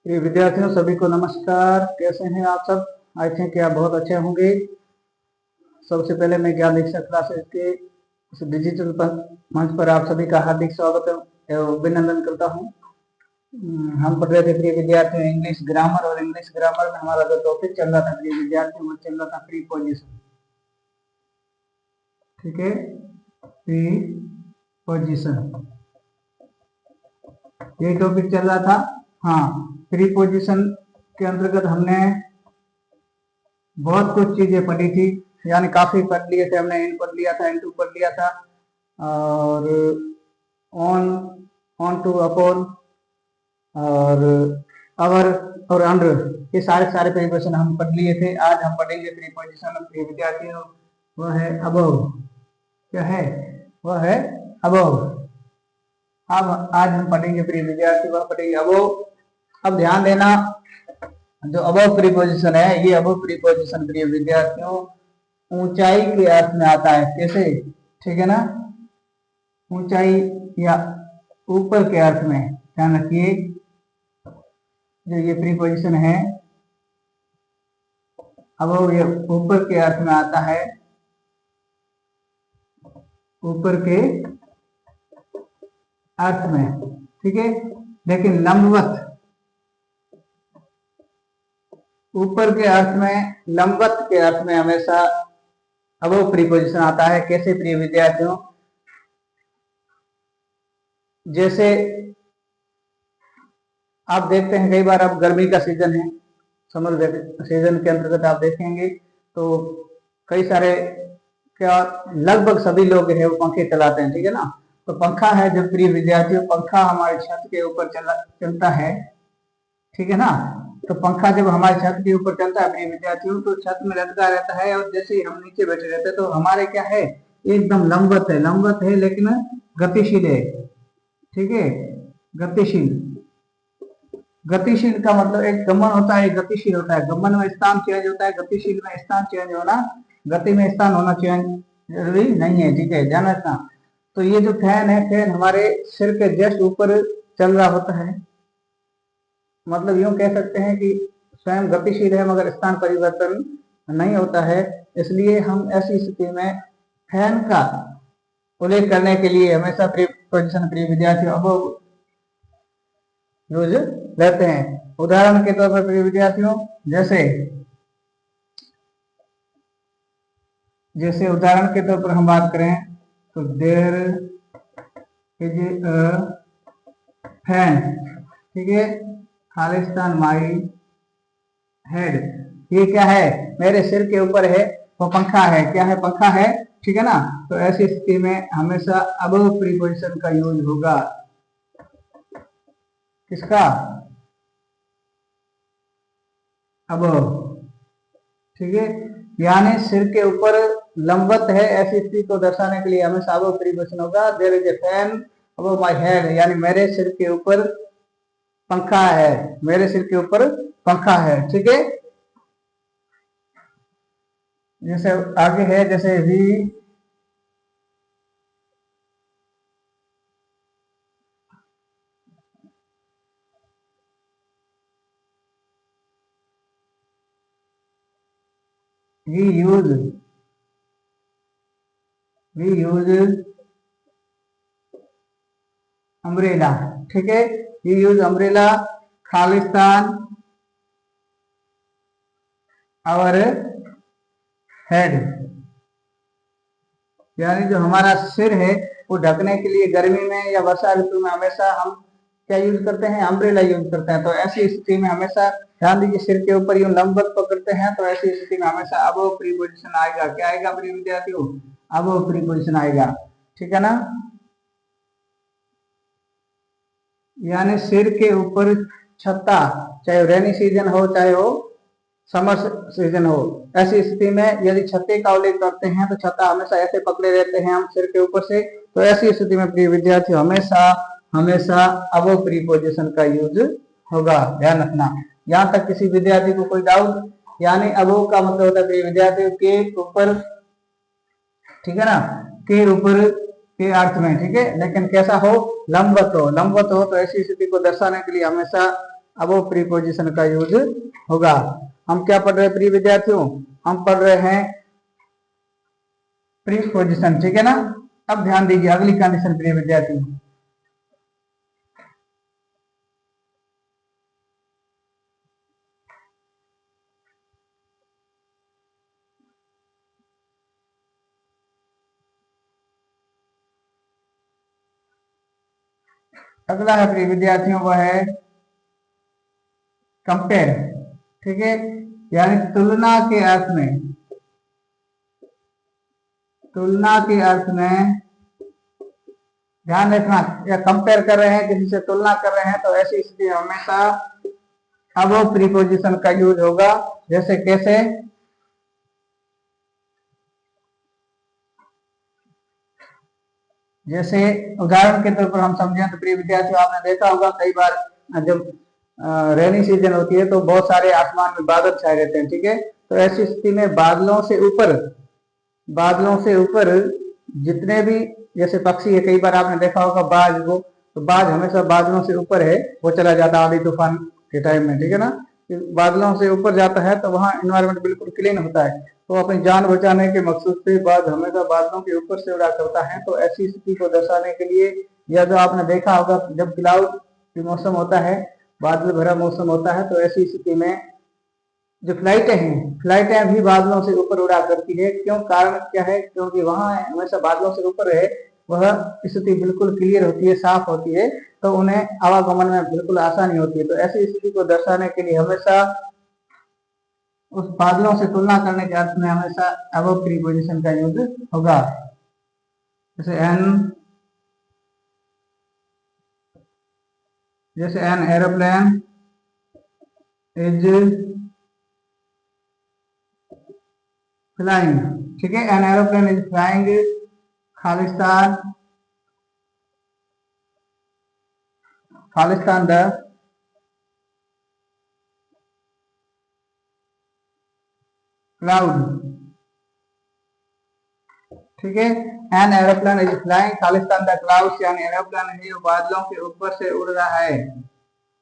प्रिय विद्यार्थियों, सभी को नमस्कार। कैसे हैं आप सब? आई थिंक कि आप बहुत अच्छे होंगे। सबसे पहले मैं ज्ञान दीक्षा क्लासेस के इस डिजिटल मंच पर आप सभी का हार्दिक स्वागत एवं अभिनंदन करता हूं। हम पढ़ रहे थे प्रिय विद्यार्थियों इंग्लिश ग्रामर, और इंग्लिश ग्रामर में हमारा जो टॉपिक चल रहा था प्रिय विद्यार्थियों, वो चल रहा था प्रीपोजिशन। ठीक है, प्रीपोजिशन ये टॉपिक चल रहा था। हाँ, प्रीपोजिशन के अंतर्गत हमने बहुत कुछ चीजें पढ़ी थी, यानी काफी पढ़ लिए थे हमने। इन पढ़ लिया था, इन टू पढ़ लिया था, और ऑन, ऑन टू, अपॉन, और अवर और अंडर, ये सारे प्रीपोजिशन हम पढ़ लिए थे। आज हम पढ़ेंगे प्रीपोजिशन प्रिय विद्यार्थियों, वह है अबव। क्या है? वह है अबव। अब आज हम पढ़ेंगे प्रिय विद्यार्थी, वह पढ़ेंगे अबव। अब ध्यान देना, जो अबव प्रीपोजिशन है, ये अबव प्रीपोजिशन प्रिय विद्यार्थियों ऊंचाई के अर्थ में आता है। कैसे? ठीक है ना, ऊंचाई या ऊपर के अर्थ में। ध्यान रखिए, जो ये प्रीपोजिशन है अबव, ये ऊपर के अर्थ में आता है, ऊपर के अर्थ में। ठीक है, लेकिन लंबवत, ऊपर के अर्थ में, लंबवत के अर्थ में हमेशा अबव प्रीपोजिशन आता है। कैसे प्रिय विद्यार्थियों? जैसे आप देखते हैं कई बार, अब गर्मी का सीजन है, समर सीजन के अंतर्गत आप देखेंगे तो कई सारे, क्या लगभग सभी लोग है वो पंखे चलाते हैं। ठीक है ना, तो पंखा है जब प्रिय विद्यार्थियों, पंखा हमारे छत के ऊपर चलता है। ठीक है ना, तो पंखा जब हमारे छत के ऊपर चलता है प्रिय विद्यार्थियों, तो छत में लटका रहता है, और जैसे ही हम नीचे बैठे रहते हैं तो हमारे क्या है, एकदम लंबवत है, लंबवत है लेकिन गतिशील है। ठीक है, गतिशील। गतिशील का मतलब एक गमन होता है, एक गतिशील होता है। गमन में स्थान चेंज होता है, गतिशील में स्थान चेंज होना, गति में स्थान होना चेंज जरूरी नहीं है। ठीक है, ध्यान रखना। तो ये जो फैन है, फैन हमारे सिर के जस्ट ऊपर चल रहा होता है। मतलब यूं कह सकते हैं कि स्वयं गतिशील है मगर स्थान परिवर्तन नहीं होता है। इसलिए हम ऐसी स्थिति में फैन का उल्लेख करने के लिए हमेशा प्रीपोजिशन प्रिय विद्यार्थियों अब यूज लेते हैं। उदाहरण के तौर पर प्रिय विद्यार्थियों, जैसे जैसे उदाहरण के तौर पर हम बात करें तो देयर इज अ फैन। ठीक है, खालिस्तान माई हेड, ये क्या है, मेरे सिर के ऊपर है, वो पंखा है। क्या है? पंखा है। ठीक है ना, तो ऐसी स्थिति में हमेशा अबव प्रीपोजिशन का यूज होगा। किसका? अबव। ठीक है, यानी सिर के ऊपर लंबवत है, ऐसी स्थिति को दर्शाने के लिए हमेशा अबव प्रीपोजिशन होगा। There is a fan above my head, यानी मेरे सिर के ऊपर पंखा है, मेरे सिर के ऊपर पंखा है। ठीक है, जैसे आगे है, जैसे वी यूज अम्ब्रेला। ठीक है, वी यूज अम्ब्रेला, खालिस्तान और हेड, यानी जो हमारा सिर है वो ढकने के लिए गर्मी में या वर्षा ऋतु में हमेशा हम क्या यूज करते हैं? अम्ब्रेला यूज करते हैं। तो ऐसी स्थिति में हमेशा ध्यान दीजिए, सिर के ऊपर यूं लंबवत पकड़ते हैं, तो ऐसी स्थिति में हमेशा अबव प्रीपोजिशन आएगा। क्या आएगा प्रिय विद्यार्थियों? अबव प्रीपोजिशन आएगा। ठीक है ना, यानी सिर के ऊपर छत्ता, चाहे रेनी सीजन हो चाहे हो समर सीजन हो, ऐसी स्थिति में यदि छत्ते का उल्लेख करते हैं तो छत्ता हमेशा ऐसे पकड़े रहते हैं हम सिर के ऊपर से। तो ऐसी स्थिति में प्रिय विद्यार्थी हमेशा हमेशा अबव प्रीपोजिशन का यूज होगा। ध्यान रखना। यहाँ तक किसी विद्यार्थी को कोई डाउट? यानी अबव का मतलब होता है प्रिय विद्यार्थियों के ऊपर। ठीक है ना, के ऊपर के अर्थ में। ठीक है, लेकिन कैसा हो? लंबवत हो। लंबवत हो तो ऐसी स्थिति को दर्शाने के लिए हमेशा अबव प्रीपोजिशन का यूज होगा। हम क्या पढ़ रहे हैं प्रिय विद्यार्थियों? हम पढ़ रहे हैं प्रीपोजिशन, ठीक है ना। अब ध्यान दीजिए अगली कंडीशन प्रिय विद्यार्थियों। अगला है प्रिय विद्यार्थियों वह है कंपेयर, ठीक है, यानी तुलना के अर्थ में, तुलना के अर्थ में ध्यान रखना, या कंपेयर कर रहे हैं किसी से, तुलना कर रहे हैं, तो ऐसी स्थिति हमेशा अबव प्रीपोजिशन का यूज होगा। जैसे कैसे? जैसे उदाहरण के तौर पर हम समझें तो प्रिय विद्यार्थियों आपने देखा होगा कई बार जब रेनी सीजन होती है तो बहुत सारे आसमान में बादल छाए रहते हैं, ठीक है। तो ऐसी स्थिति में बादलों से ऊपर, बादलों से ऊपर जितने भी जैसे पक्षी है, कई बार आपने देखा होगा बाज, वो तो बाज हमेशा बादलों से ऊपर है, वो चला जाता है आंधी तूफान के टाइम में, ठीक है ना। बादलों से ऊपर जाता है तो वहाँ एनवायरमेंट बिल्कुल क्लीन होता है, तो अपनी जान बचाने के मकसद से बाज हमेशा बादलों के ऊपर से उड़ा करता है। तो ऐसी स्थिति को दर्शाने के लिए, या जो आपने देखा होगा जब क्लाउड की मौसम होता है, बादल भरा मौसम होता है, तो ऐसी स्थिति में जो फ्लाइटें हैं, फ्लाइटें भी बादलों से ऊपर उड़ा करती है। क्यों? कारण क्या है? क्योंकि वहां हमेशा बादलों से ऊपर है, वह स्थिति बिल्कुल क्लियर होती है, साफ होती है, तो उन्हें आवागमन में बिल्कुल आसानी होती है। तो ऐसी स्थिति को दर्शाने के लिए हमेशा उस बादलों से तुलना करने के अर्थ में हमेशा अबव प्रीपोजिशन का यूज होगा। जैसे एन एरोप्लेन इज फ्लाइंग, ठीक है, an aeroplane is flying Khalistan, Khalistan the cloud, ठीक है। An aeroplane is flying Khalistan the clouds, यानी एरोप्लेन है वो बादलों के ऊपर से उड़ रहा है,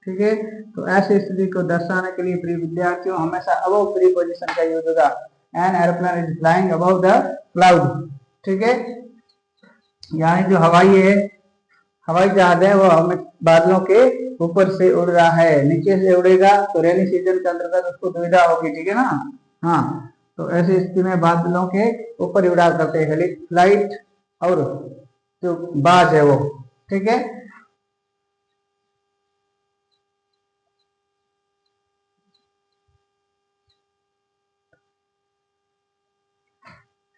ठीक है। तो ऐसी स्थिति को दर्शाने के लिए प्रिय विद्यार्थियों हमेशा अबव प्रीपोजिशन का यूज होगा। An aeroplane is flying above the cloud, ठीक है, यानी जो हवाई है, हवाई जहाज है, वो हमें बादलों के ऊपर से उड़ रहा है। नीचे से उड़ेगा तो रेनी सीजन के अंतर्गत उसको दुविधा होगी, ठीक है ना। हाँ, तो ऐसी स्थिति में बादलों के ऊपर ही उड़ा करते हैं फ्लाइट और जो बाज है वो, ठीक है।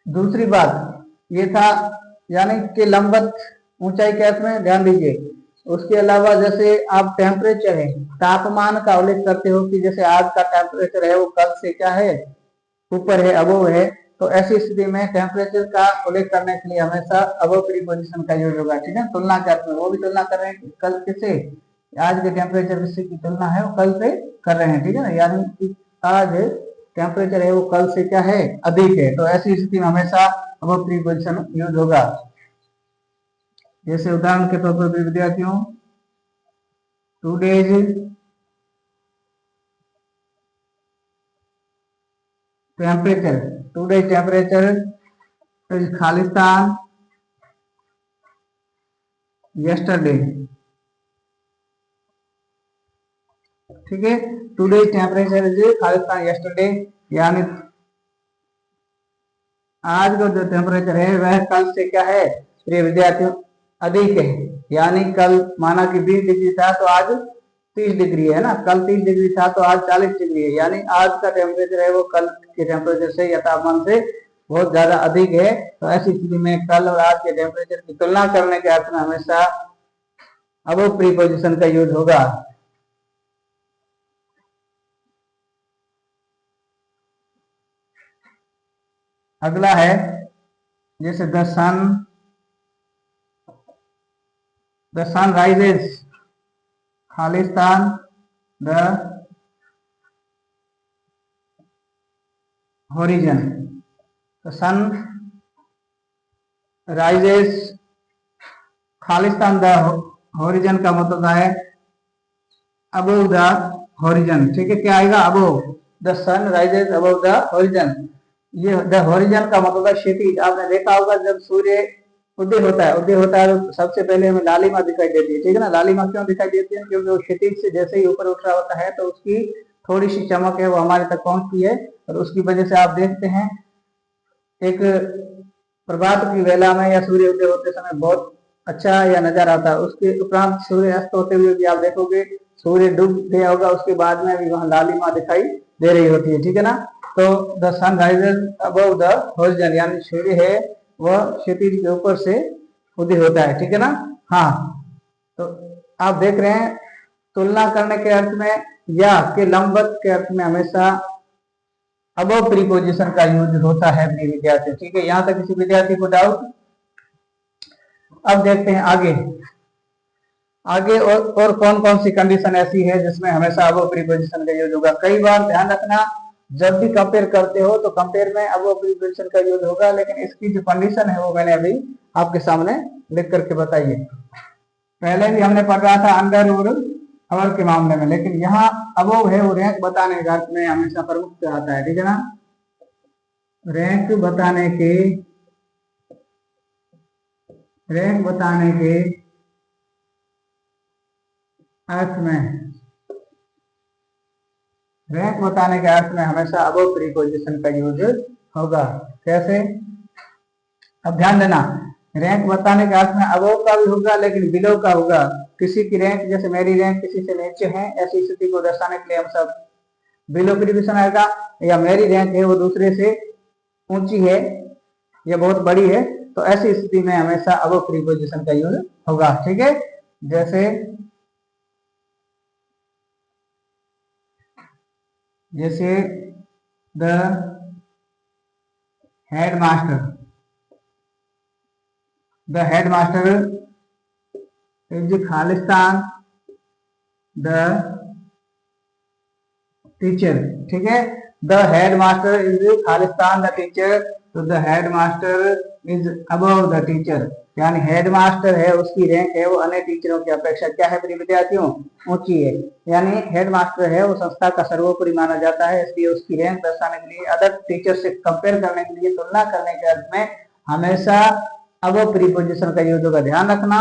दूसरी बात ये था, यानी कि लंबवत ऊंचाई के अर्थ में ध्यान दीजिए। उसके अलावा जैसे आप टेम्परेचर है, तापमान का उल्लेख करते हो कि जैसे आज का टेम्परेचर है वो कल से क्या है, ऊपर है, अबव है, तो ऐसी स्थिति में टेम्परेचर का उल्लेख करने के लिए हमेशा अबव प्रीपोजिशन का यूज होगा, ठीक है। तुलना के अर्थ में, वो भी तुलना कर रहे हैं कल किसे, आज के टेम्परेचर से की तुलना है वो कल से कर रहे हैं, ठीक है ना, यानी कि आज टेम्परेचर है वो कल से क्या है, अधिक है। तो ऐसी स्थिति में हमेशा अबव प्रीपोजिशन यूज होगा। जैसे उदाहरण के तौर पर विद्यार्थियों, today's temperature, today's temperature is Khalistan yesterday, ठीक है। Today temperature is Khalistan yesterday, यानी आज का जो टेम्परेचर है वह कल से क्या है प्रिय विद्यार्थियों, अधिक है। यानी कल माना कि 20 डिग्री था तो आज 30 डिग्री है ना, कल 30 डिग्री था तो आज 40 डिग्री है, यानी आज का टेम्परेचर है वो कल के टेम्परेचर से या तापमान से बहुत ज्यादा अधिक है। तो ऐसी स्थिति में कल और आज के टेम्परेचर की तुलना करने के अर्थ में हमेशा अबव प्रीपोजिशन का यूज होगा। अगला है जैसे द सन राइजेस खालिस्तान द होरिजन। तो सन राइजेस खालिस्तान द होरिजन का मतलब है अबव द हॉरिजन, ठीक है, क्या आएगा, above the sun rises above the horizon. ये द हॉरिजन का मतलब है क्षितिज। आपने देखा होगा जब सूर्य उदय होता है तो सबसे पहले हमें लालिमा दिखाई देती है, ठीक है ना। लालिमा क्यों दिखाई देती है, क्योंकि वो क्षितिज से जैसे ही ऊपर उठ रहा होता है तो उसकी थोड़ी सी चमक है वो हमारे तक पहुंचती है, और उसकी वजह से आप देखते हैं एक प्रभात की वेला में या सूर्य उदय होते समय बहुत अच्छा या नजारा आता है। उसके उपरांत सूर्य अस्त होते हुए भी आप देखोगे सूर्य डूब गया होगा, उसके बाद में भी वहां लालिमा दिखाई दे रही होती है, ठीक है ना। तो the sun rises above the horizon, यानी सूर्य है वह क्षितिज के ऊपर से उदय होता है, ठीक है ना। हाँ, तो आप देख रहे हैं तुलना करने के अर्थ में या के लंबवत के अर्थ में हमेशा अबव प्रीपोजिशन का यूज होता है अपने विद्यार्थी, ठीक है। यहाँ तक किसी विद्यार्थी को डाउट। अब देखते हैं आगे आगे और कौन कौन सी कंडीशन ऐसी है जिसमें हमेशा अबव प्रीपोजिशन का यूज होगा। कई बार ध्यान रखना जब भी कंपेयर करते हो तो कंपेयर में अबव प्रीपोजिशन का यूज होगा, लेकिन इसकी जो कंडीशन है वो मैंने अभी आपके सामने लिख करके बताइए। पहले भी हमने पढ़ रहा था अंडर और अवर के मामले में, लेकिन यहाँ अबव है वो रैंक बताने के अर्थ में हमेशा प्रमुख से आता है, ठीक है ना। रैंक बताने के अर्थ में हमेशा अबव प्रीपोजिशन का यूज होगा। कैसे, अब ध्यान देना, रैंक बताने के अर्थ में अबव का भी होगा लेकिन बिलो का होगा। किसी की रैंक, जैसे मेरी रैंक किसी से नीचे है, ऐसी स्थिति को दर्शाने के लिए हम सब बिलो प्रीपोजिशन आएगा, या मेरी रैंक है वो दूसरे से ऊंची है या बहुत बड़ी है, तो ऐसी स्थिति में हमेशा अबव प्रीपोजिशन का यूज होगा, ठीक है। जैसे द हेडमास्टर इज खालिस्तान द टीचर, ठीक है। द हेडमास्टर इज खालिस्तान द टीचर, तो the headmaster is above the teacher, यानी हेडमास्टर है उसकी रैंक है वो अन्य टीचरों की अपेक्षा क्या है प्रिय विद्यार्थियों, ऊंची है। यानी हेडमास्टर है वो संस्था का सर्वोपरि माना जाता है, इसलिए उसकी रैंक दर्शाने के लिए, अदर टीचर से कंपेयर करने के लिए, तुलना करने के अर्थ में हमेशा अबव प्रीपोजिशन का यूज होगा। ध्यान रखना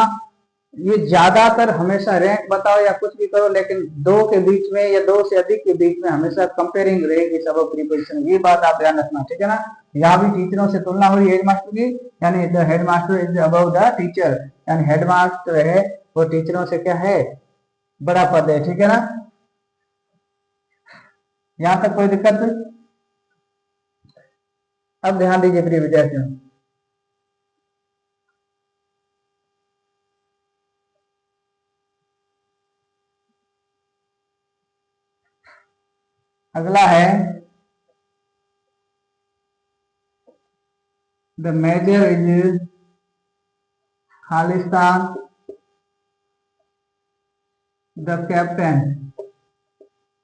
ये ज्यादातर हमेशा रैंक बताओ या कुछ भी करो, लेकिन दो के बीच में या दो से अधिक के बीच में हमेशा कंपेयरिंग रहेगी अबव प्रीपोजिशन, ये बात आप ध्यान रखना, ठीक है ना। यहाँ भी टीचरों से तुलना हुई हेडमास्टर की, यानी the headmaster is above the teacher, यानी हेडमास्टर है वो टीचरों से क्या है, बड़ा पद है, ठीक है ना। यहाँ तक कोई दिक्कत? अब ध्यान दीजिए प्रिय विद्यार्थियों, अगला है द मेजर इज खालिस्तान the captain,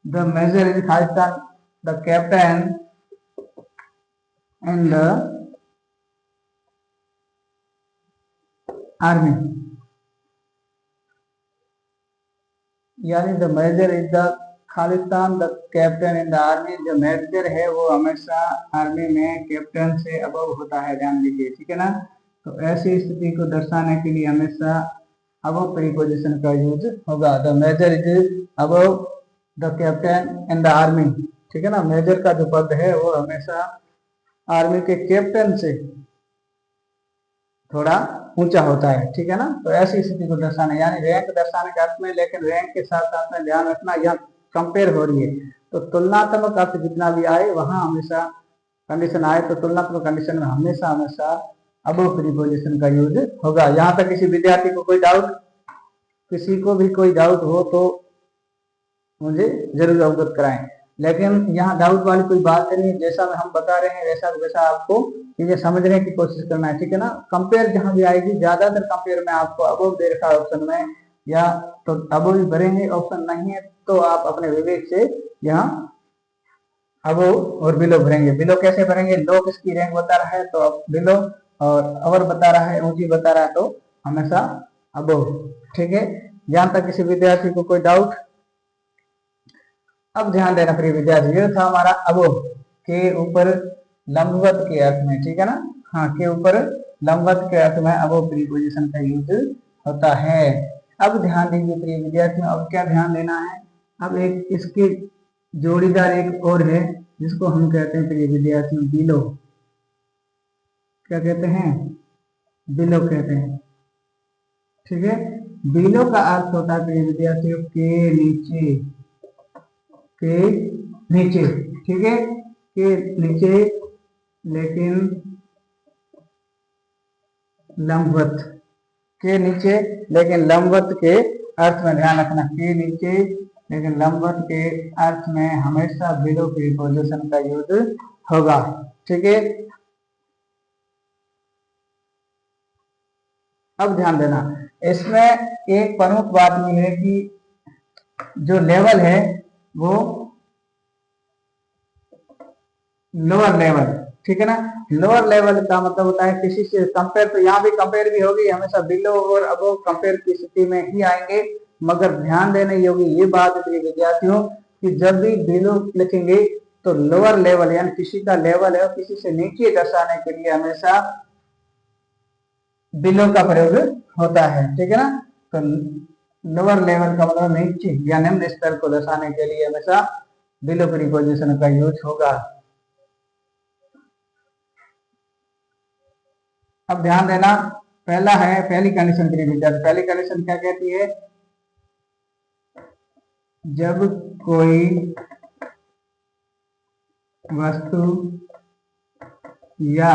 the major is खालिस्तान the captain in the army, यानी द मेजर इज द खालिस्तान the captain in the army, जो मेजर है वो हमेशा आर्मी में कैप्टन से अबव होता है, ध्यान दीजिए, ठीक है ना। तो ऐसी स्थिति को दर्शाने के लिए हमेशा अबव प्रीपोजिशन का यूज होगा। The major is above the captain in the army, ठीक है ना। मेजर का जो पद है वो हमेशा आर्मी के कैप्टन से थोड़ा ऊंचा होता है, ठीक है ना। तो ऐसी स्थिति को दर्शाने, यानी रैंक दर्शाने के अर्थ में, लेकिन रैंक के साथ साथ में ध्यान रखना यहाँ कंपेयर हो रही है, तो तुलनात्मक अर्थ जितना भी आए वहां हमेशा कंडीशन आए तो तुलनात्मक कंडीशन में हमेशा हमेशा अबव प्रीपोजिशन का यूज होगा। यहाँ तक किसी विद्यार्थी को कोई डाउट, किसी को भी कोई डाउट हो तो मुझे जरूर अवगत कराएं, लेकिन यहाँ डाउट वाली कोई बात नहीं है, जैसा हम बता रहे हैं वैसा वैसा आपको चीजें समझने की कोशिश करना है, ठीक है ना। कंपेयर जहां भी आएगी, ज्यादातर कंपेयर में आपको अबव दे रखा है ऑप्शन में, या तो अबव ही भरेंगे, ऑप्शन नहीं है तो आप अपने विवेक से यहाँ अबव और बिलो भरेंगे। बिलो कैसे भरेंगे, लो किसकी रैंक बता रहा है तो अब बिलो, और अवर बता रहा है, ऊंची बता रहा है तो हमेशा अबव, ठीक है। यहाँ तक किसी विद्यार्थी को कोई डाउट? अब ध्यान देना प्रिय विद्यार्थी, ये था हमारा अबो के ऊपर लंबवत के अर्थ में, ठीक है ना। हाँ, के ऊपर लंबवत के अर्थ में अबो प्रीपोजिशन का यूज होता है। अब ध्यान दीजिए प्रिय विद्यार्थियों, अब क्या ध्यान देना है, अब एक इसके जोड़ीदार एक और है जिसको हम कहते हैं प्रिय विद्यार्थियों बिलो। क्या कहते हैं? बिलो कहते हैं, ठीक है। बिलो का अर्थ होता है प्रिय विद्यार्थियों के नीचे, के नीचे, ठीक है, के नीचे लेकिन लंबवत, के नीचे लेकिन लंबवत के अर्थ में ध्यान रखना, के नीचे लेकिन लंबवत के अर्थ में हमेशा बिलो प्रीपोजिशन का यूज होगा, ठीक है। अब ध्यान देना, इसमें एक प्रमुख बात ये है कि जो लेवल है वो लोअर लेवल, ठीक है ना। लोअर लेवल का मतलब होता है किसी से कंपेयर, तो यहाँ भी कंपेयर भी होगी, हमेशा बिलो और अबव कंपेयर की स्थिति में ही आएंगे। मगर ध्यान देने योग्य ये बात है विद्यार्थियों कि जब भी बिलो लिखेंगे तो लोअर लेवल यानी किसी का लेवल है किसी से नीचे दर्शाने के लिए हमेशा बिलो का प्रयोग होता है, ठीक है ना। तो लोअर लेवल का मतलब नीचे या निम्न स्तर को दर्शाने के लिए हमेशा बिलो प्रीपोजिशन का यूज होगा। अब ध्यान देना, पहला है पहली कंडीशन प्रिय विद्यार्थी, पहली कंडीशन क्या कहती है, जब कोई वस्तु या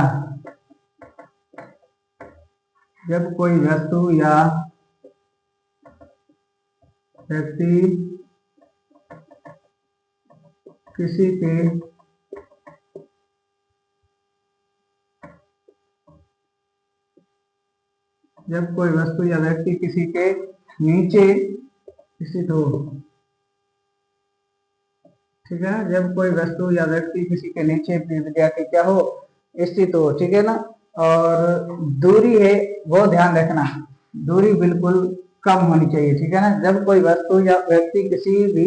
व्यक्ति किसी के जब कोई वस्तु या व्यक्ति किसी के नीचे स्थित हो, ठीक है, जब कोई वस्तु या व्यक्ति किसी के नीचे विद्यार्थी क्या हो, स्थित हो, ठीक है ना। और दूरी है वो ध्यान रखना, दूरी बिल्कुल कम होनी चाहिए, ठीक है ना। जब कोई वस्तु या व्यक्ति किसी भी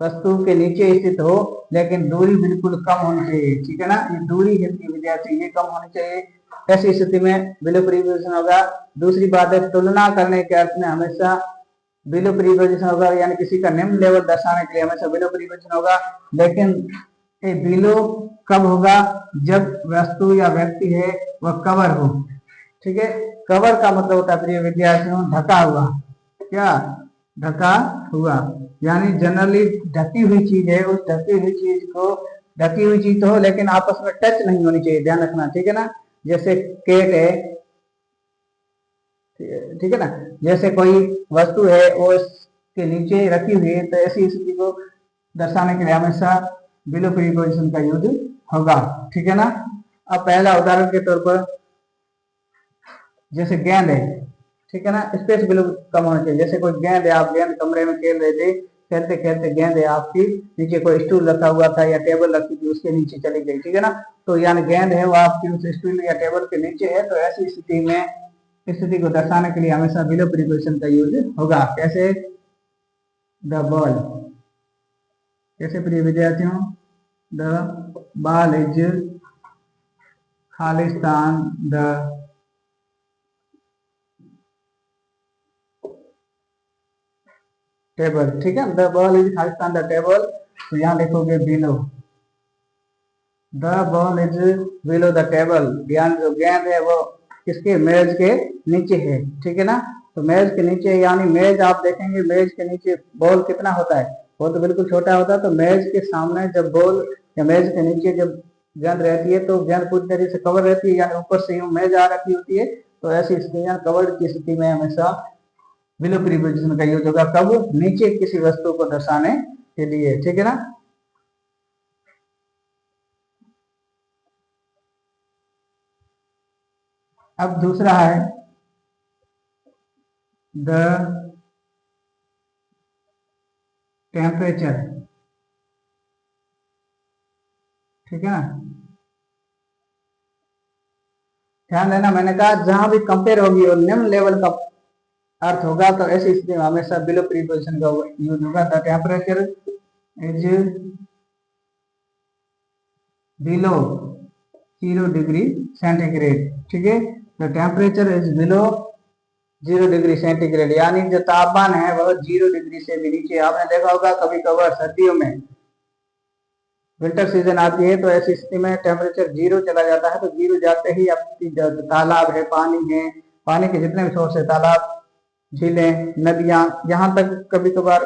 वस्तु के नीचे स्थित हो लेकिन दूरी बिल्कुल कम होनी चाहिए, ठीक है ना। ये दूरी है विद्यार्थी ये कम होनी चाहिए, ऐसी स्थिति में बिलो प्रीपोजिशन होगा। दूसरी बात है तुलना करने के अर्थ में हमेशा बिलो प्रीपोजिशन होगा, यानी किसी का निम्न लेवल दर्शाने के लिए हमेशा बिलो प्रीपोजिशन होगा। लेकिन ये बिलो कब होगा, जब वस्तु या व्यक्ति है वह कवर हो, ठीक है। कवर का मतलब होता है प्रिय विद्यार्थियों ढका हुआ, क्या ढका हुआ, यानी जनरली ढकी हुई चीज है, उस ढकी हुई चीज को ढकी हुई चीज तो हो लेकिन आपस में टच नहीं होनी चाहिए, ध्यान रखना, ठीक है ना। जैसे केट है, ठीक है ना, जैसे कोई वस्तु है वो इसके नीचे रखी हुई है, तो ऐसी स्थिति को दर्शाने के लिए हमेशा बिलो प्रीपोजिशन का यूज होगा, ठीक है ना। अब पहला उदाहरण के तौर पर जैसे गेंद है, ठीक है ना, स्पेस बिलो कम होना चाहिए। जैसे कोई गेंद है, आप गेंद कमरे में खेल रहे थे, खेलते खेलते गेंद है आपकी नीचे कोई स्टूल रखा हुआ था या टेबल रखी थी उसके नीचे चली गई, ठीक है ना। तो यानी गेंद है वो आपकी उस स्टूल या टेबल के नीचे है, तो ऐसी स्थिति में स्थिति को दर्शाने के लिए हमेशा बिलो प्रीपोजिशन का यूज होगा। कैसे, द बॉल, कैसे प्रिय विद्यार्थियों, द बॉल इज खालिस्तान द टेबल, ठीक है, द बॉल इज खालिस्तान द टेबल, तो यहाँ लिखोगे below, the ball is below the table, ध्यान जो गेंद है वो किसके, मेज के नीचे है, ठीक है ना। तो मेज के नीचे यानी मेज आप देखेंगे मेज के नीचे बॉल कितना होता है, वो तो बिल्कुल छोटा होता है। तो मेज के सामने जब बॉल या मेज के नीचे जब गेंद रहती है तो गेंद पूरी तरीके से कवर रहती है, यानी ऊपर से यूं मेज आ रखी होती है, तो ऐसी स्थिति कवर्ड की स्थिति में हमेशा बिलो प्रीपोजिशन का यूज होगा, कब, नीचे किसी वस्तु को दर्शाने के लिए, ठीक है ना। अब दूसरा है द टेम्परेचर, ठीक है ना। ध्यान देना, मैंने कहा जहां भी कंपेयर होगी और निम्न लेवल का अर्थ होगा तो ऐसी स्थिति में हमेशा बिलो प्रीपोजिशन का यूज होगा। The temperature is below 0 degree centigrade. ठीक है, the temperature is below 0 degree centigrade, यानी जो तापमान है वह 0 डिग्री से भी नीचे। आपने देखा होगा कभी कभार सर्दियों में विंटर सीजन आती है तो ऐसी स्थिति में टेम्परेचर 0 चला जाता है, तो 0 जाते ही आपकी जो तालाब है, पानी के जितने भी सोर्स है, तालाब, झीलें, नदियां, यहाँ तक कभी कभार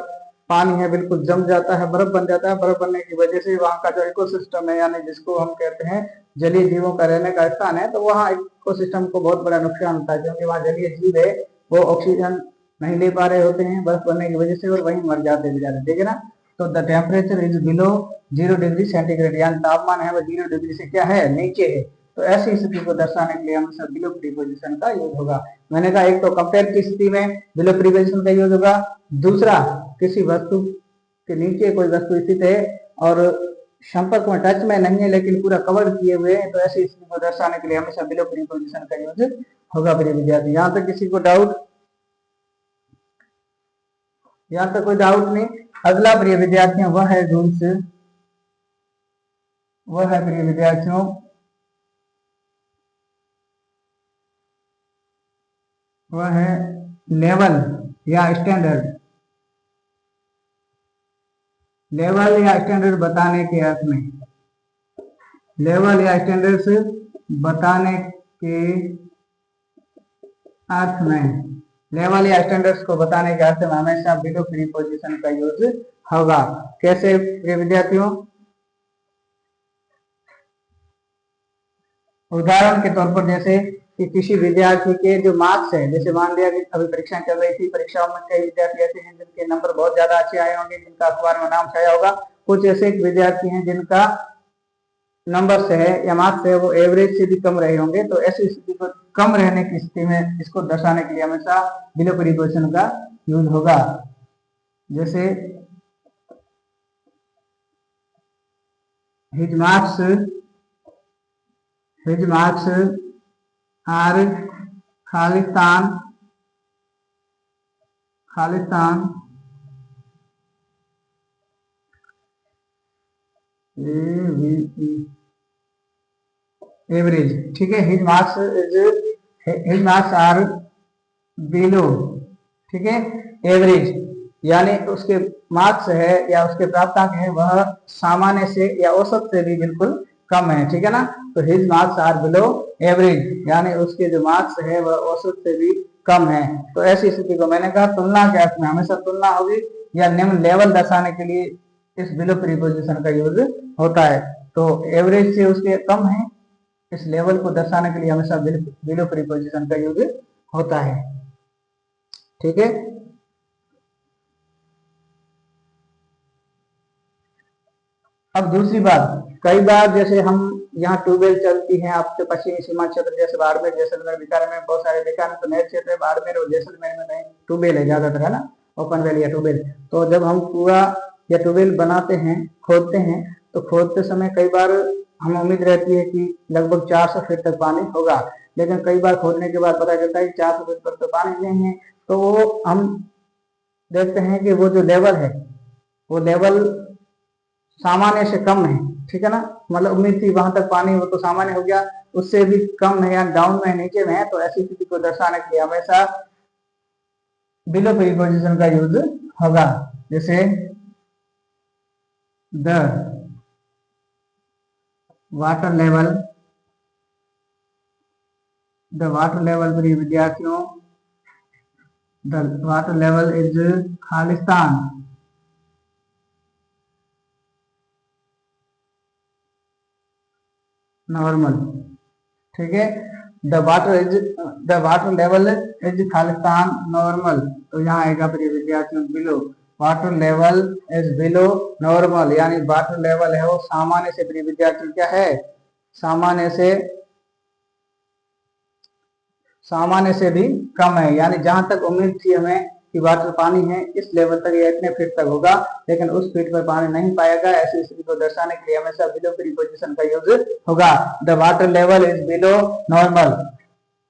पानी है बिल्कुल जम जाता है, बर्फ बन जाता है। बर्फ बनने की वजह से वहाँ का जो इकोसिस्टम है, यानी जिसको हम कहते हैं जलीय जीवों का रहने का स्थान है, तो वहाँ इकोसिस्टम को बहुत बड़ा नुकसान होता है, क्योंकि वहाँ जलीय जीव है वो ऑक्सीजन नहीं ले पा रहे होते हैं बर्फ बनने की वजह से, और वहीं मर जाते बेचारे। ठीक है ना, तो the temperature is below 0 degree centigrade, यानी तापमान है वह 0 डिग्री से क्या है, नीचे है। तो ऐसी स्थिति को दर्शाने के लिए हमेशा बिलो प्रीपोजिशन का यूज होगा। मैंने कहा एक तो कंपेयर की स्थिति में बिलो प्रीपोजिशन का यूज होगा, दूसरा किसी वस्तु के नीचे कोई वस्तु स्थित है और संपर्क में, टच में नहीं है लेकिन पूरा कवर किए हुए हैं, तो ऐसी स्थिति को दर्शाने के लिए हमेशा बिलो प्रीपोजिशन का यूज होगा प्रिय विद्यार्थी। यहाँ तक किसी को डाउट? यहाँ तक कोई डाउट नहीं। अगला प्रिय विद्यार्थियों वह है रूल्स, वह है प्रिय विद्यार्थियों वह है लेवल या स्टैंडर्ड। लेवल या स्टैंडर्ड बताने के अर्थ में, लेवल या स्टैंडर्ड्स बताने के अर्थ में, लेवल या स्टैंडर्ड्स को बताने के अर्थ में हमेशा बिलो प्रीपोजिशन का यूज होगा। कैसे प्रिय विद्यार्थियों? उदाहरण के तौर पर जैसे कि किसी विद्यार्थी के जो मार्क्स है, जैसे मान लिया कि अभी परीक्षाएं चल रही थी, परीक्षाओं में कई विद्यार्थी ऐसे हैं जिनके नंबर बहुत ज्यादा अच्छे आए होंगे, जिनका अखबार में नाम छाया होगा। कुछ ऐसे विद्यार्थी हैं जिनका नंबर से है या मार्क्स है वो एवरेज से भी कम रहे होंगे। तो ऐसी स्थिति को, कम रहने की स्थिति में इसको दर्शाने के लिए हमेशा बिलो प्रीपोजिशन का यूज होगा। जैसे हिज मार्क्स आर खालिस्तान एवरेज। ठीक है, हिज मार्क्स आर बिलो, ठीक है, एवरेज, यानी उसके मार्क्स है या उसके प्राप्तांक है वह सामान्य से या औसत से भी बिल्कुल कम है। ठीक है ना, तो his marks are below average, यानी उसके जो मार्क्स है वह औसत से भी कम है। तो ऐसी स्थिति को मैंने कहा तुलना के अर्थ में हमेशा तुलना होगी या निम्न लेवल दर्शाने के लिए इस बिलो प्रीपोजिशन का यूज होता है। तो एवरेज से उसके कम है, इस लेवल को दर्शाने के लिए हमेशा बिलो प्रीपोजिशन का यूज होता है। ठीक है, अब दूसरी बात, कई बार जैसे हम यहाँ ट्यूबवेल चलती है आपके पश्चिमी सीमा क्षेत्र जैसे बाड़मेर, जैसलमेर, बीकानेर में बहुत सारे बीकानेर तो नहर क्षेत्र है, बाड़मेर और जैसलमेर में ट्यूबवेल है ज्यादातर, है ना, ओपन वेल या ट्यूबवेल। तो जब हम कुआं या ट्यूबवेल बनाते हैं, खोदते हैं, तो खोदते समय कई बार हमें उम्मीद रहती है कि लगभग 400 फीट तक पानी होगा, लेकिन कई बार खोदने के बाद पता चलता है कि 400 फीट तक तो पानी नहीं है। तो वो हम देखते हैं कि वो जो लेवल है वो लेवल सामान्य से कम है। ठीक है ना, मतलब उम्मीद थी वहां तक पानी, वो तो सामान्य हो गया, उससे भी कम है या डाउन में, नीचे में है। तो ऐसी स्थिति को दर्शाने के लिए हमेशा बिलो प्रीपोजिशन का यूज होगा। जैसे द वाटर लेवल प्रिय विद्यार्थियों, the water level is Khalistan normal. ठीक है, the water level is Khalistan normal. तो यहाँ आएगा प्रिय विद्यार्थियों below, water level is below normal, यानी वाटर लेवल है वो सामान्य से, प्रिय विद्यार्थियों क्या है, सामान्य से भी कम है। यानी जहां तक उम्मीद थी हमें कि वाटर पानी है इस लेवल तक या इतने फीट तक होगा, लेकिन उस फीट पर पानी नहीं पाएगा। ऐसी स्थिति को दर्शाने के लिए हमेशा बिलो प्रीपोजिशन का यूज होगा। The water level is below normal.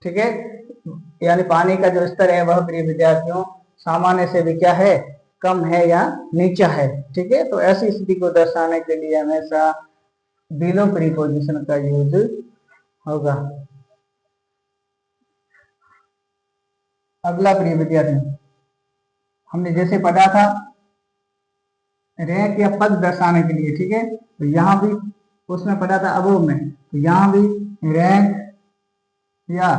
ठीक है, यानी पानी का जो स्तर है वह प्रिय विद्यार्थियों सामान्य से भी क्या है, कम है या नीचा है। ठीक है, तो ऐसी स्थिति को दर्शाने के लिए हमेशा बिलो प्रीपोजिशन का यूज होगा। अगला प्रिय विद्यार्थी, हमने जैसे पढ़ा था रैंक या पद दर्शाने के लिए, ठीक है, तो यहाँ भी उसमें पढ़ा था अबोव में, तो यहाँ भी रैंक या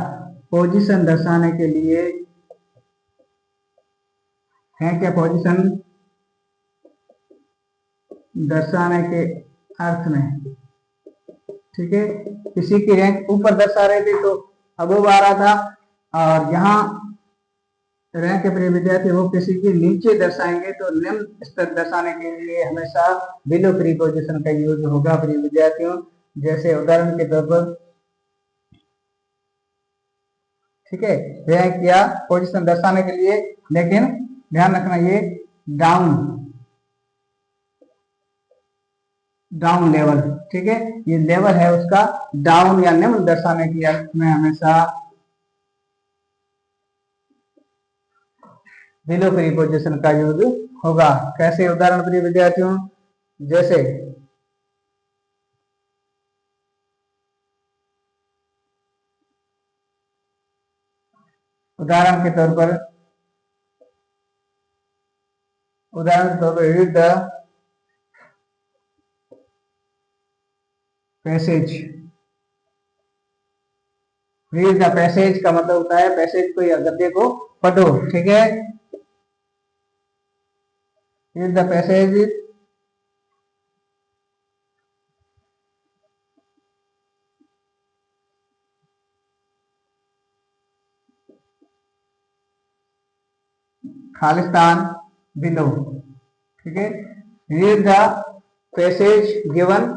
पोजीशन दर्शाने के लिए, रैंक या पोजीशन दर्शाने के अर्थ में, ठीक है, किसी की रैंक ऊपर दर्शा रहे थे तो अबोव आ रहा था, और यहाँ रैंक के प्रिय विद्यार्थी वो किसी की नीचे दर्शाएंगे तो निम्न स्तर दर्शाने के लिए हमेशा बिलो प्रीपोजिशन का यूज होगा प्रिय विद्यार्थियों। जैसे उदाहरण के तौर पर, ठीक है, रैंक या पोजीशन दर्शाने के लिए, लेकिन ध्यान रखना ये डाउन डाउन लेवल, ठीक है, ये लेवल है उसका डाउन या निम्न दर्शाने के अर्थ में हमेशा बिलो प्रीपोजिशन का यूज होगा। कैसे उदाहरण प्रिय विद्यार्थियों, जैसे उदाहरण के तौर पर read the passage. Read the passage का मतलब होता है पैसेज को या गद्य को पढ़ो, ठीक है। Read the passage Khalistan below, ठीक है। Read the passage given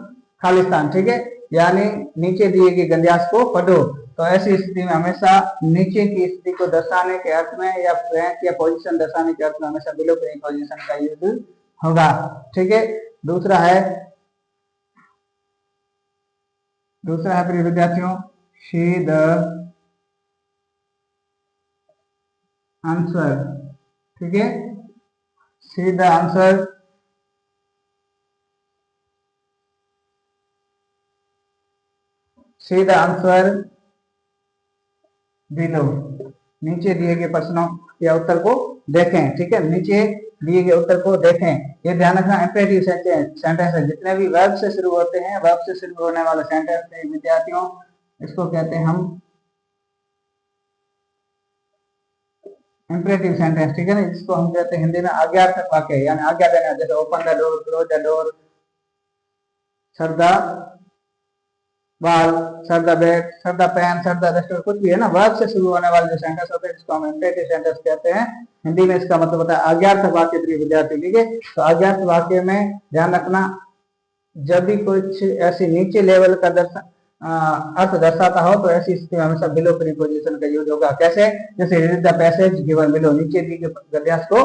Khalistan, ठीक है, यानी नीचे दिए गए गद्यांश को पढ़ो। तो ऐसी स्थिति में हमेशा नीचे की स्थिति को दर्शाने के अर्थ में या रैंक या पोजीशन दर्शाने के अर्थ में हमेशा बिलो प्रीपोजिशन का यूज होगा, ठीक है। दूसरा है प्रिय विद्यार्थियों, सी द आंसर, ठीक है, see the answer see the answer below, नीचे दिए गए प्रश्नों या उत्तर को देखें, ठीक है, नीचे दिए गए उत्तर को देखें। ये ध्यान रखना इंपेरेटिव सेंटेंस है, जितने भी वर्ब से शुरू होते हैं, वर्ब से शुरू होने वाले सेंटेंस है विद्यार्थियों, इसको कहते हैं हम इंपेरेटिव सेंटेंस, ठीक है ना, इसको हम कहते हैं हिंदी में आज्ञार्थक वाक्य, यानी आज्ञा देना, जैसे open the door, close the door, sir the ball, sir the bag, sir the pen, sir the duster, कुछ भी है ना, वर्ब से शुरू होने वाले जो सेंटेंस होते हैं इसको हम इंपेरेटिव सेंटेंस कहते हैं। हिंदी में इसका मतलब होता है आज्ञार्थक वाक्य प्रिय विद्यार्थी, ठीक है। तो आज्ञार्थक वाक्य में ध्यान रखना, जब भी कुछ ऐसी नीचे लेवल का अर्थ दर्शाता हो तो ऐसी स्थिति में हमेशा बिलो प्रीपोजिशन का यूज होगा। कैसे, जैसे read the passage given below, नीचे दी गए गद्यांश को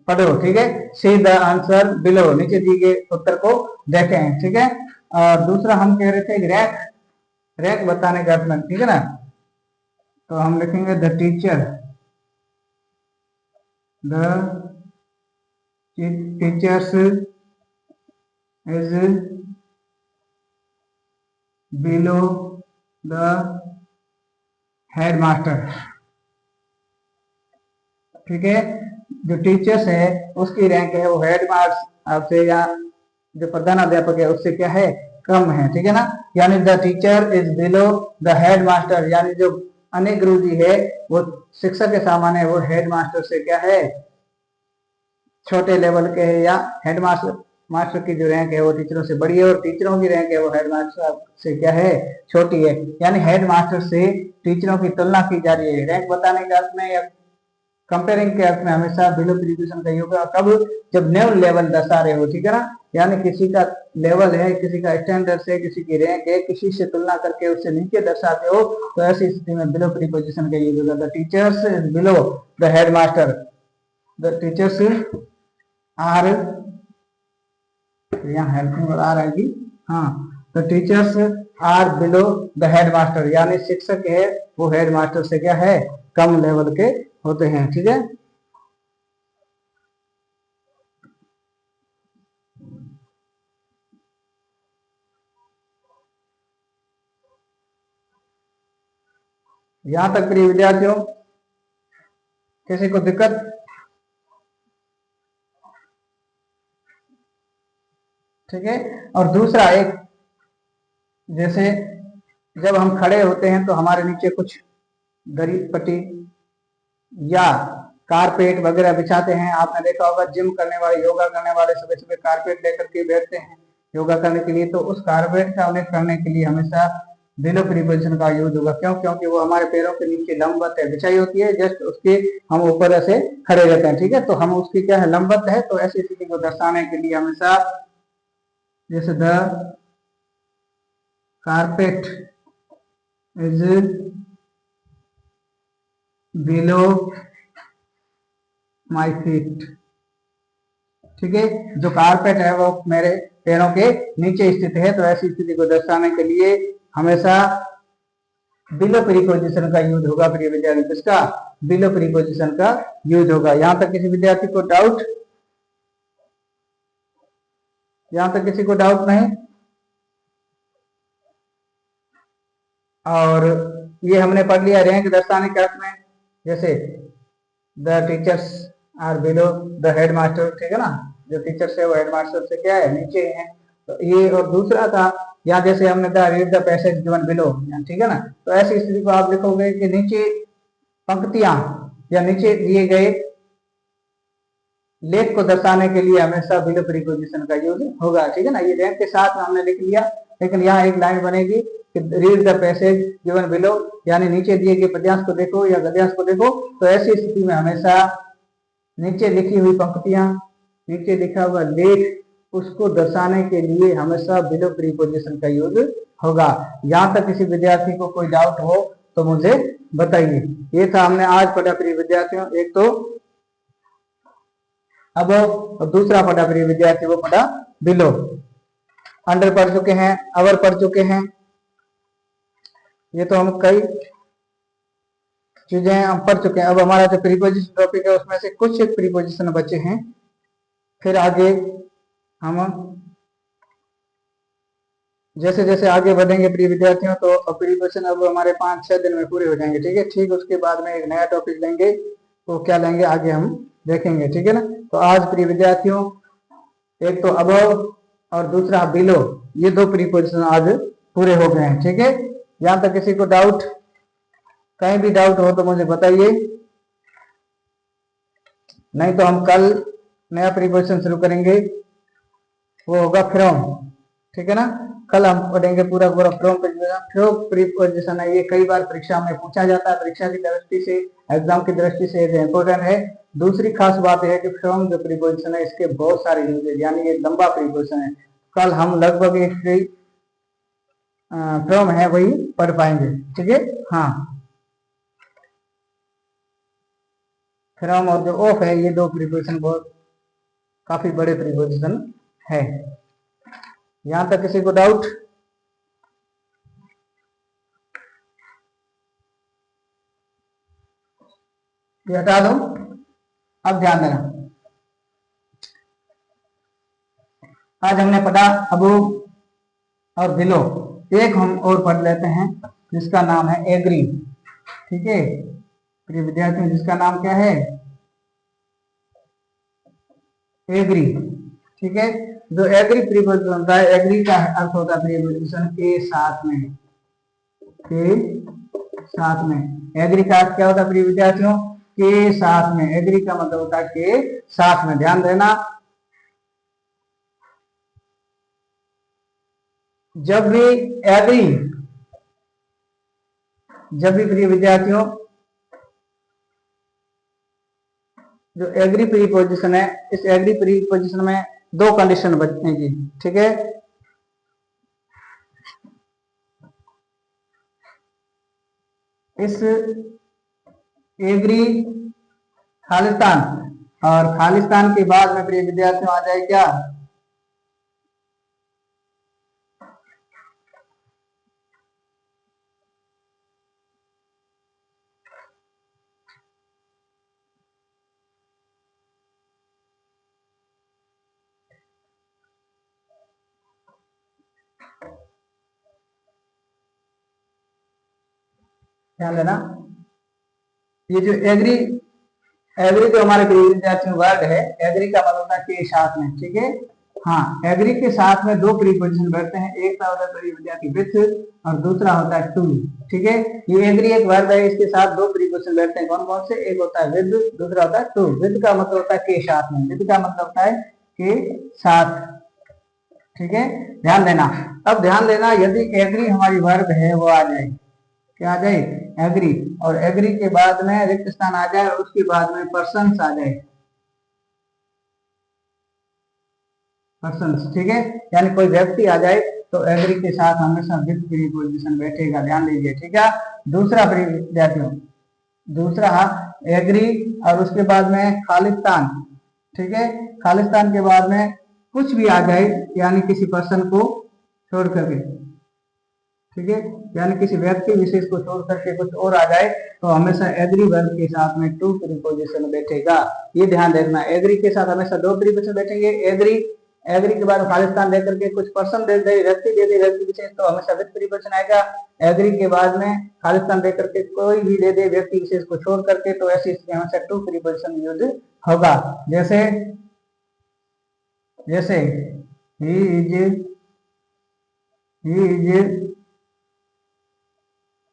पढ़ो, ठीक है। सी द आंसर बिलो, नीचे दिए गए उत्तर को देखें, ठीक है। और दूसरा हम कह रहे थे रैंक बताने का अर्थ में, ठीक है ना, तो हम लिखेंगे the teacher teachers is below the headmaster, ठीक है। जो टीचर्स है उसकी रैंक है वो हेडमास्टर से या जो प्रधान अध्यापक है उससे क्या है, कम है, ठीक है ना। यानी the teacher is below the headmaster, यानी जो अनेक गुरुजी है वो शिक्षक के सामने वो हेडमास्टर से क्या है, छोटे लेवल के है, या मास्टर की जो रैंक है वो टीचरों से बड़ी है और टीचरों की रैंक है वो हेडमास्टर से क्या है, छोटी है। यानी हेडमास्टर से टीचरों की तुलना की जा रही है। रैंक बताने के अर्थ में या कंपेयरिंग के अर्थ में हमेशा बिलो प्रीपोजिशन का योग है। कब, जब निम्न लेवल दर्शा रहे हो, ठीक है ना, यानी किसी का लेवल है, किसी का स्टैंडर्ड है, किसी की रैंक है, किसी से तुलना करके उससे नीचे दर्शाते हो, तो ऐसी स्थिति में बिलो प्रीपोजिशन का यूज होगा। The teachers is below the headmaster, the teachers are, यहाँ हेल्पिंग और आर आएगी, हाँ, the teachers are below the headmaster, यानी शिक्षक है वो हेडमास्टर से क्या है, कम लेवल के होते हैं, ठीक है। यहां तक प्रिय विद्यार्थियों किसी को दिक्कत? ठीक है। और दूसरा एक, जैसे जब हम खड़े होते हैं तो हमारे नीचे कुछ दरी पट्टी या कारपेट वगैरह बिछाते हैं। आपने देखा होगा जिम करने वाले, योगा करने वाले सुबह सुबह कारपेट लेकर के बैठते हैं योगा करने के लिए। तो उस कारपेट का उल्लेख करने के लिए हमेशा बिलो प्रीपोजिशन का यूज होगा। क्यों? क्योंकि वो हमारे पैरों के नीचे लंबवत है, बिछाई होती है, जस्ट उसके हम ऊपर ऐसे खड़े रहते हैं। ठीक है, तो हम उसकी क्या है, लंबवत है। तो ऐसी स्थिति को दर्शाने के लिए हमेशा जैसे the carpet is below my feet. ठीक है, जो कारपेट है वो मेरे पैरों के नीचे स्थित है। तो ऐसी स्थिति को दर्शाने के लिए हमेशा बिलो प्रीपोजिशन का यूज होगा प्रिय विद्यार्थी। किसका? बिलो प्रीपोजिशन का यूज होगा। यहां तक किसी विद्यार्थी को डाउट? यहां तक किसी को डाउट नहीं? और ये हमने पढ़ लिया रैंक दर्शाने के अर्थ में, जैसे the teachers are below the headmaster. ठीक है ना, जो टीचर्स है वो हेडमास्टर से क्या है, नीचे है। तो ये, और दूसरा था यहाँ जैसे हमने the read the passage given below. ठीक है ना, तो ऐसी स्थिति को आप लिखोगे कि नीचे पंक्तियां या नीचे दिए गए लेख को दर्शाने के लिए हमेशा बिलो प्रीपोजिशन का यूज होगा। ठीक है ना, ये रैंक के साथ में हमने लिख लिया। लेकिन यहाँ एक लाइन बनेगी कि read the passage given below, यानी नीचे दिए गए पद्यांश को देखो या गद्यांश को देखो। तो ऐसी स्थिति में हमेशा नीचे लिखी हुई पंक्तियां, नीचे लिखा हुआ लेख, उसको दर्शाने के लिए हमेशा बिलो प्रीपोजिशन का यूज होगा। यहाँ तक किसी विद्यार्थी को कोई डाउट हो तो मुझे बताइए। ये था हमने आज पढ़ा प्रिय विद्यार्थियों। एक तो अब दूसरा पढ़ा प्रिय विद्यार्थी, वो पढ़ा बिलो। अंडर पढ़ चुके हैं, अवर पढ़ चुके हैं। ये तो हम कई चीजें हम पढ़ चुके हैं। अब हमारा जो प्रीपोजिशन टॉपिक है उसमें से कुछ प्रीपोजिशन बचे हैं। फिर आगे हम जैसे जैसे आगे बढ़ेंगे प्रिय विद्यार्थियों, तो प्रीपोजिशन अब हमारे 5-6 दिन में पूरे हो जाएंगे। ठीक है, ठीक उसके बाद में एक नया टॉपिक लेंगे, तो क्या लेंगे आगे हम देखेंगे। ठीक है ना, तो आज प्रिय विद्यार्थियों एक तो अबव और दूसरा बिलो, ये दो प्रीपोजिशन आज पूरे हो गए हैं। ठीक है, यहां तक किसी को डाउट? कहीं भी डाउट हो तो मुझे बताइए, नहीं तो हम कल नया प्रीपोजिशन शुरू करेंगे, वो होगा फ्रॉम। ठीक है ना, कल हम पढ़ेंगे पूरा पूरा फ्रॉम प्रीपोजिशन है। ये कई बार परीक्षा में पूछा जाता है, परीक्षा की दृष्टि से, एग्जाम की दृष्टि से ये इंपॉर्टेंट है। दूसरी खास बात यह है कि फ्रॉम जो प्रीपोजिशन है इसके बहुत सारे यूजेज, यानी ये लंबा प्रीपोजिशन है। कल हम लगभग एक फ्रॉम है वही पढ़ पाएंगे। ठीक है, हाँ, फ्रॉम और जो ऑफ है, ये दो प्रीपोजिशन बहुत काफी बड़े प्रीपोजिशन है। यहां तक किसी को डाउट? ये हटा दो। अब ध्यान देना, आज हमने पढ़ा अबू और बिलो। एक हम और पढ़ लेते हैं जिसका नाम है एग्री। ठीक है प्रिय विद्यार्थियों, जिसका नाम क्या है, एग्री। ठीक है, जो एग्री प्रीपोजिशन होता है, एग्री का अर्थ होता है प्रीपोजिशन के साथ में, के साथ में। एग्री का अर्थ क्या होता है प्रिय विद्यार्थियों? के साथ में। एग्री का मतलब होता है के साथ में। ध्यान देना, जब भी एग्री, जब भी प्रिय विद्यार्थियों जो एग्री प्रीपोजिशन है, इस एग्री प्रीपोजिशन में दो कंडीशन बचेगी। ठीक है, इस एग्री खालिस्तान, और खालिस्तान के बाद में प्रिय विद्यार्थियों आ जाए क्या, ध्यान देना, ये जो एग्री, एग्री जो हमारे प्रीपोजिशन वर्ड है, एग्री का मतलब होता है के साथ में, ठीक है। हाँ, एग्री के साथ में दो प्रीपोजिशन बैठते हैं, एक होता है विद्यार्थी विथ और दूसरा होता है टू, ठीक है। ये एग्री एक वर्ड है, इसके साथ दो प्रीपोजिशन बैठते हैं, कौन कौन से, एक होता है विद, दूसरा होता है टू। विद का मतलब होता है के साथ में, विद का मतलब होता है के साथ, ठीक है, ध्यान देना। अब ध्यान देना, यदि एग्री हमारी वर्ब है वो आ जाए, क्या आ जाए, एग्री, और एग्री के बाद में रिक्त स्थान आ जाए और उसके बाद में पर्सन्स आ जाए, पर्सन्स, ठीक है, यानी कोई व्यक्ति आ जाए तो एग्री के साथ हमेशा विद प्रीपोजिशन बैठेगा, ध्यान दीजिए, ठीक है। दूसरा विद्यार्थियों, दूसरा एग्री और उसके बाद में खालिस्तान, ठीक है, खालिस्तान के बाद में कुछ भी आ जाए, यानी किसी पर्सन को छोड़ करके, ठीक है, यानी किसी व्यक्ति विशेष को छोड़ करके कुछ और आ जाए तो हमेशा एग्री वर्ब के साथ में टू प्रीपोजिशन बैठेगा, ये ध्यान देना। एग्री के साथ हमेशा दो प्रीपोजिशन बैठेंगे, एग्री, एग्री के बाद खालिस्तान दे करके कुछ पर्सन दे दे, व्यक्ति दे दे, व्यक्ति विशेष, तो हमेशा विद प्रीपोजिशन आएगा। एग्री के बाद में खालिस्तान दे करके कोई भी दे दे, व्यक्ति विशेष को छोड़ करके, तो ऐसी स्थिति में हमेशा टू प्रीपोजिशन यूज होगा। जैसे जैसे ही इज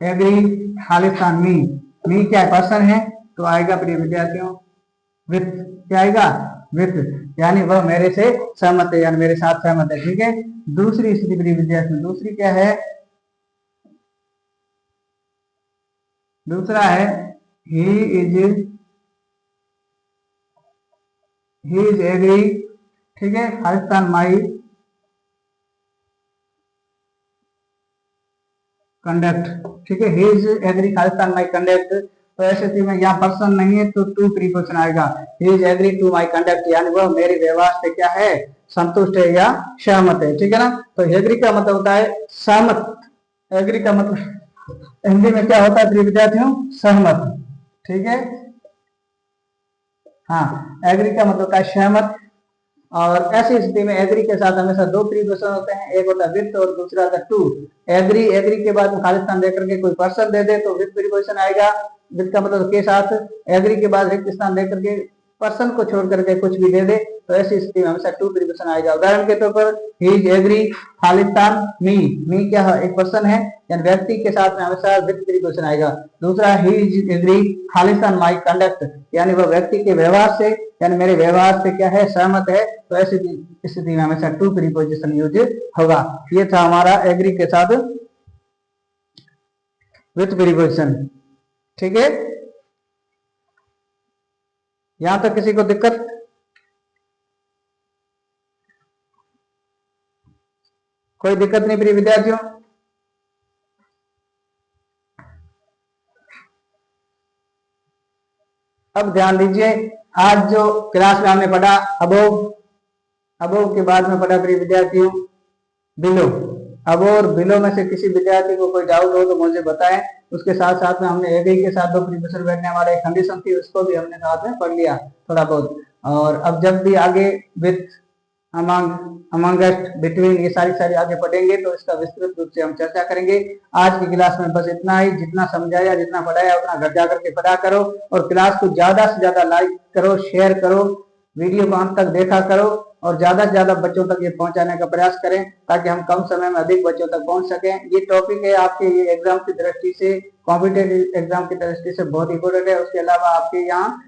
एग्री खालिस्तान मी, मी क्या पर्सन है तो आएगा प्रिय विद्यार्थियों विथ, क्या आएगा, विथ, यानी वह मेरे से सहमत है, यानी मेरे साथ सहमत है, ठीक है। दूसरी स्थिति प्रिय विद्यार्थियों, दूसरी क्या है, दूसरा है ही इज एग्री, ठीक है, खालिस्तान माई कंडक्ट, ठीक है, ही इज एग्री खालिस्तान माई कंडक्ट, तो ऐसे स्थिति में यहाँ पर्सन नहीं है तो टू प्रीपोजिशन आएगा, he is agree to my conduct, यानी वह मेरे व्यवहार से क्या है, संतुष्ट है या सहमत है, ठीक है ना। तो एग्री का मतलब होता है सहमत, एग्री का मतलब हिंदी में क्या होता है प्रिय विद्यार्थियों, सहमत, ठीक है। हाँ, एग्री का मतलब होता है सहमत, और ऐसी स्थिति में एग्री के साथ हमेशा दो प्रीपोजिशन होते हैं, एक होता है विथ और दूसरा होता है टू। एग्री, एग्री के बाद खालिस्तान देकर के कोई पर्सन दे दे तो विथ प्रीपोजिशन आएगा, विथ का मतलब के साथ, एग्री के बाद रिक्त स्थान देकर के पर्सन को छोड़ करके कुछ भी दे दे तो ऐसी स्थिति में हमेशा टू प्रीपोजिशन आएगा। उदाहरण के तौर पर ही इज एग्री खालिस्तान मी, मी क्या है, एक पर्सन है, यानी व्यक्ति के साथ में हमेशा विथ प्रीपोजिशन आएगा। दूसरा ही इज एग्री खालिस्तान माई कंडक्ट, यानी वह व्यक्ति के व्यवहार से, यानी मेरे व्यवहार से क्या है, सहमत है, तो ऐसी स्थिति में हमेशा टू प्रीपोजिशन यूज होगा। ये था हमारा एग्री के साथ विथ प्रीपोजिशन, ठीक है। यहां तक किसी को दिक्कत, कोई दिक्कत नहीं प्रिय विद्यार्थियों। अब ध्यान दीजिए, आज जो क्लास में हमने पढ़ा अबोव, अबोव के बाद में पढ़ा प्रिय विद्यार्थियों बिलो। अब और बिलो में से किसी विद्यार्थी को कोई डाउट हो तो मुझे बताएं। उसके साथ साथ में हमने एग्री के साथ दो प्रीपोजिशन बैठने वाला एक कंडीशन थी, उसको भी हमने साथ में पढ़ लिया थोड़ा बहुत। और अब जब भी आगे विथ, अमंग, अमंगस्ट, बिटवीन, ये सारी आगे पढ़ेंगे तो इसका विस्तृत रूप से हम चर्चा करेंगे। आज की क्लास में बस इतना ही, जितना समझाया जितना पढ़ाया उतना घर जा करके पढ़ा करो, और क्लास को ज्यादा से ज्यादा लाइक करो, शेयर करो, वीडियो को अंत तक देखा करो, और ज्यादा से ज्यादा बच्चों तक ये पहुंचाने का प्रयास करें ताकि हम कम समय में अधिक बच्चों तक पहुंच सकें। ये टॉपिक है आपके ये एग्जाम की दृष्टि से, कॉम्पिटेटिव एग्जाम की दृष्टि से बहुत इंपॉर्टेंट है। उसके अलावा आपके यहाँ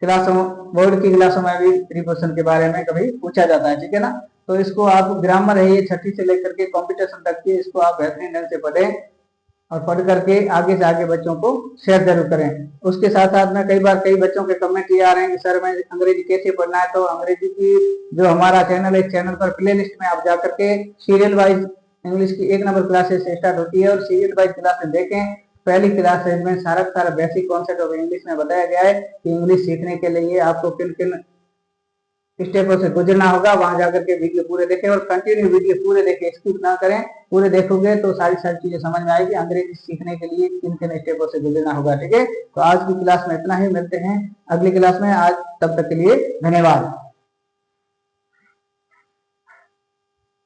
क्लासों, बोर्ड की क्लासों में भी प्रीपोजिशन के बारे में कभी पूछा जाता है, ठीक है ना। तो इसको आप ग्रामर है ये छठी से लेकर के कॉम्पिटिशन तक की, इसको आप बेहतरीन ढंग से पढ़ें और पढ़ करके आगे से आगे बच्चों को शेयर जरूर करें। उसके साथ साथ में कई बार कई बच्चों के कमेंट ये आ रहे हैं कि सर मैं अंग्रेजी कैसे पढ़ना है, तो अंग्रेजी की जो हमारा चैनल है, चैनल पर प्ले लिस्ट में आप जाकर के सीरियल वाइज इंग्लिश की 1 नंबर क्लासेस स्टार्ट होती है और सीरियल वाइज क्लासेस देखें। पहली क्लास में सारा बेसिक कॉन्सेप्ट ऑफ इंग्लिश में बताया गया है कि इंग्लिश सीखने के लिए आपको किन किन स्टेपों से गुजरना होगा। वहां जाकर के वीडियो पूरे देखें और कंटिन्यू वीडियो पूरे देखें, स्किप ना करें। पूरे देखोगे तो सारी चीजें समझ में आएगी अंग्रेजी सीखने के लिए किन किन स्टेपों से गुजरना होगा, ठीक है। तो आज की क्लास में इतना ही, मिलते हैं अगली क्लास में। आज तब तक के लिए धन्यवाद।